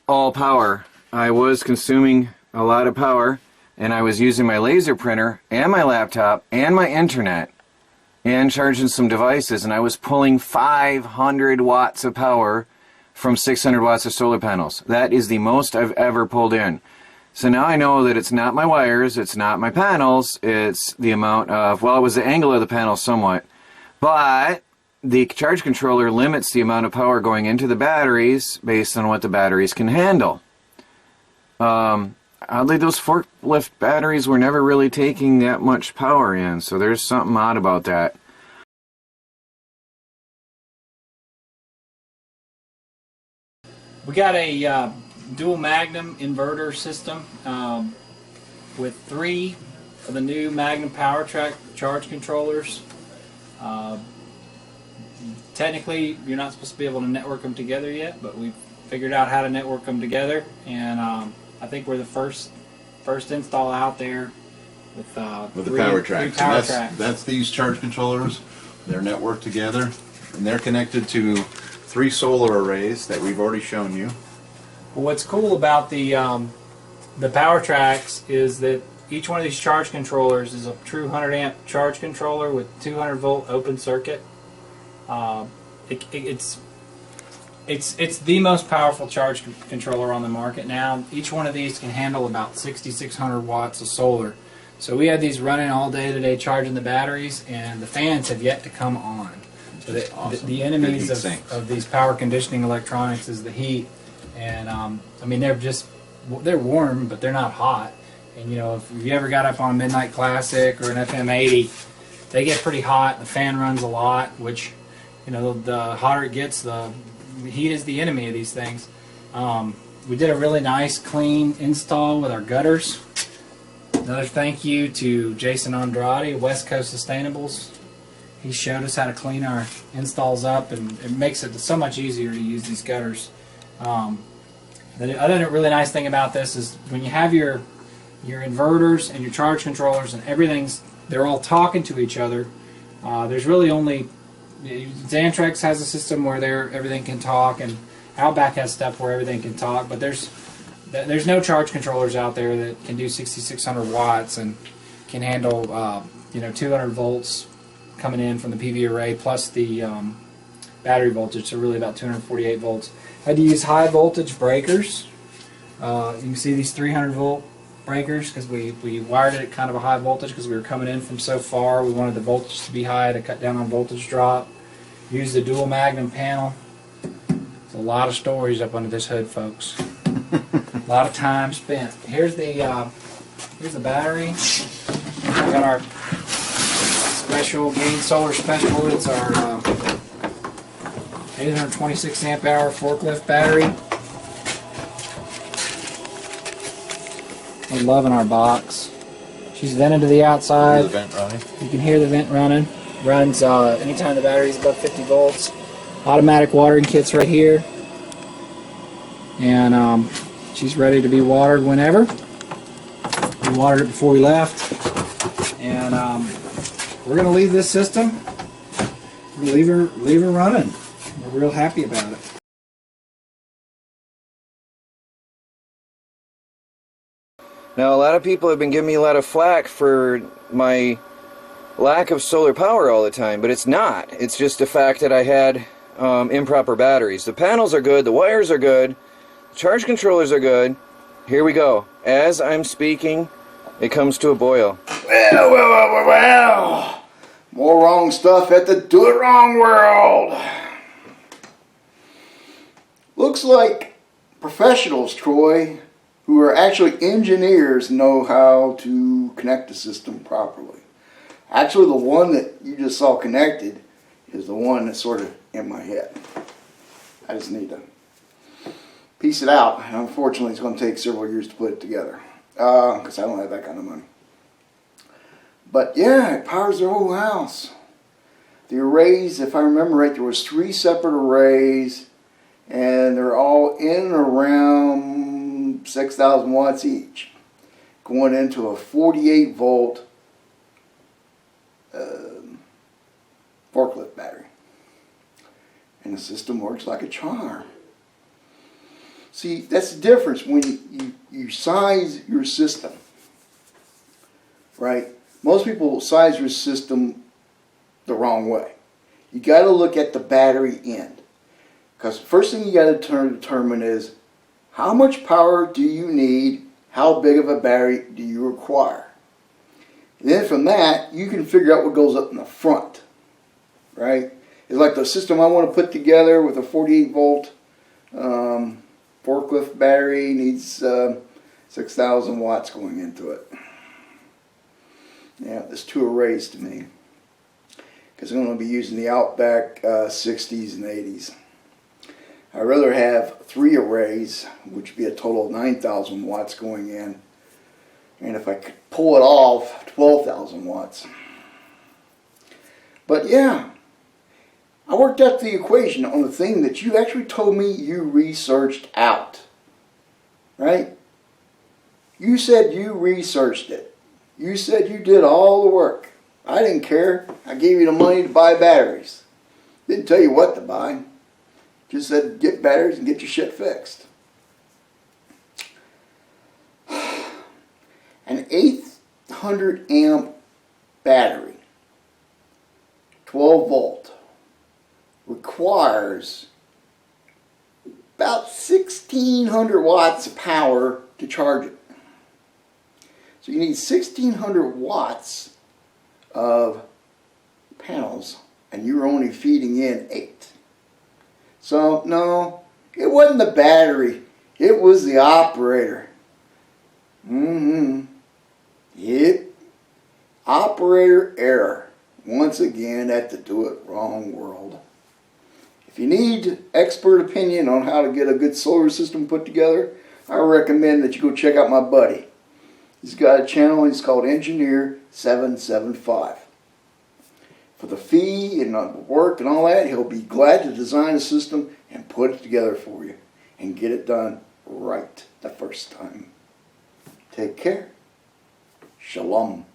all power. I was consuming a lot of power, and I was using my laser printer and my laptop and my internet and charging some devices, and I was pulling 500 watts of power from 600 watts of solar panels. That is the most I've ever pulled in. So now I know that it's not my wires, it's not my panels, it's the amount of, well, it was the angle of the panel somewhat, but the charge controller limits the amount of power going into the batteries based on what the batteries can handle. Oddly, those forklift batteries were never really taking that much power in, so there's something odd about that. We got a dual Magnum inverter system with 3 of the new Magnum PowerTrack charge controllers. Technically, you're not supposed to be able to network them together yet, but we've figured out how to network them together, and I think we're the first install out there with the PowerTrack. That's these charge controllers. They're networked together, and they're connected to 3 solar arrays that we've already shown you. Well, what's cool about the PowerTracks is that each one of these charge controllers is a true 100 amp charge controller with 200 volt open circuit. It's the most powerful charge controller on the market now. Each one of these can handle about 6,600 watts of solar. So we had these running all day today charging the batteries, and the fans have yet to come on. So the enemies of these power conditioning electronics is the heat, and I mean they're warm, but they're not hot. And you know, if you ever got up on a Midnight Classic or an FM80, they get pretty hot. The fan runs a lot, which, you know, the hotter it gets, the heat is the enemy of these things. We did a really nice, clean install with our gutters. Another thank you to Jason Andrade, West Coast Sustainables. He showed us how to clean our installs up, and it makes it so much easier to use these gutters. The other really nice thing about this is when you have your inverters and your charge controllers and they're all talking to each other. There's really only Xantrex has a system where everything can talk, and Outback has stuff where everything can talk, but there's no charge controllers out there that can do 6,600 watts and can handle 200 volts coming in from the PV array plus the battery voltage, so really about 248 volts. I had to use high voltage breakers. You can see these 300 volt breakers because we wired it at kind of a high voltage because we were coming in from so far. We wanted the voltage to be high to cut down on voltage drop. Use the dual Magnum panel. There's a lot of stories up under this hood, folks. A lot of time spent. Here's the battery. We got our special Gain Solar Special. It's our 826 amp hour forklift battery. I'm loving our box. She's vented to the outside. The vent running. You can hear the vent running. Runs anytime the battery is above 50 volts. Automatic watering kit's right here. And she's ready to be watered whenever. We watered it before we left. And we're going to leave this system. We're going to leave her running. We're real happy about it. Now, a lot of people have been giving me a lot of flack for my lack of solar power all the time, but it's not. It's just the fact that I had improper batteries. The panels are good, the wires are good, the charge controllers are good. Here we go. As I'm speaking, it comes to a boil. Well. More wrong stuff at the Do It Wrong world. Looks like professionals, Troy, who are actually engineers, know how to connect the system properly. Actually, the one that you just saw connected is the one that's sort of in my head. I just need to piece it out. And unfortunately, it's going to take several years to put it together because I don't have that kind of money. But yeah, it powers their whole house. The arrays, if I remember right, there was 3 separate arrays, and they're all in and around 6,000 watts each, going into a 48 volt forklift battery. And the system works like a charm. See, that's the difference when you size your system, right? Most people size your system the wrong way. You got to look at the battery end. Because the first thing you got to determine is how much power do you need, how big of a battery do you require. And then from that, you can figure out what goes up in the front, right? It's like the system I want to put together with a 48 volt forklift battery needs 6,000 watts going into it. Yeah, there's 2 arrays to me because I'm going to be using the Outback 60s and 80s. I'd rather have 3 arrays, which would be a total of 9,000 watts going in. And if I could pull it off, 12,000 watts. But yeah, I worked out the equation on the thing that you actually told me you researched out. Right? You said you researched it. You said you did all the work. I didn't care. I gave you the money to buy batteries. Didn't tell you what to buy. Just said get batteries and get your shit fixed. An 800 amp battery, 12 volt, requires about 1,600 watts of power to charge it. So you need 1,600 watts of panels, and you're only feeding in 8. So no, it wasn't the battery, it was the operator. Yep. Operator error. Once again at the do it wrong world. If you need expert opinion on how to get a good solar system put together, I recommend that you go check out my buddy. He's got a channel, he's called Engineer 775. For the fee and the work and all that, he'll be glad to design a system and put it together for you and get it done right the first time. Take care. Shalom.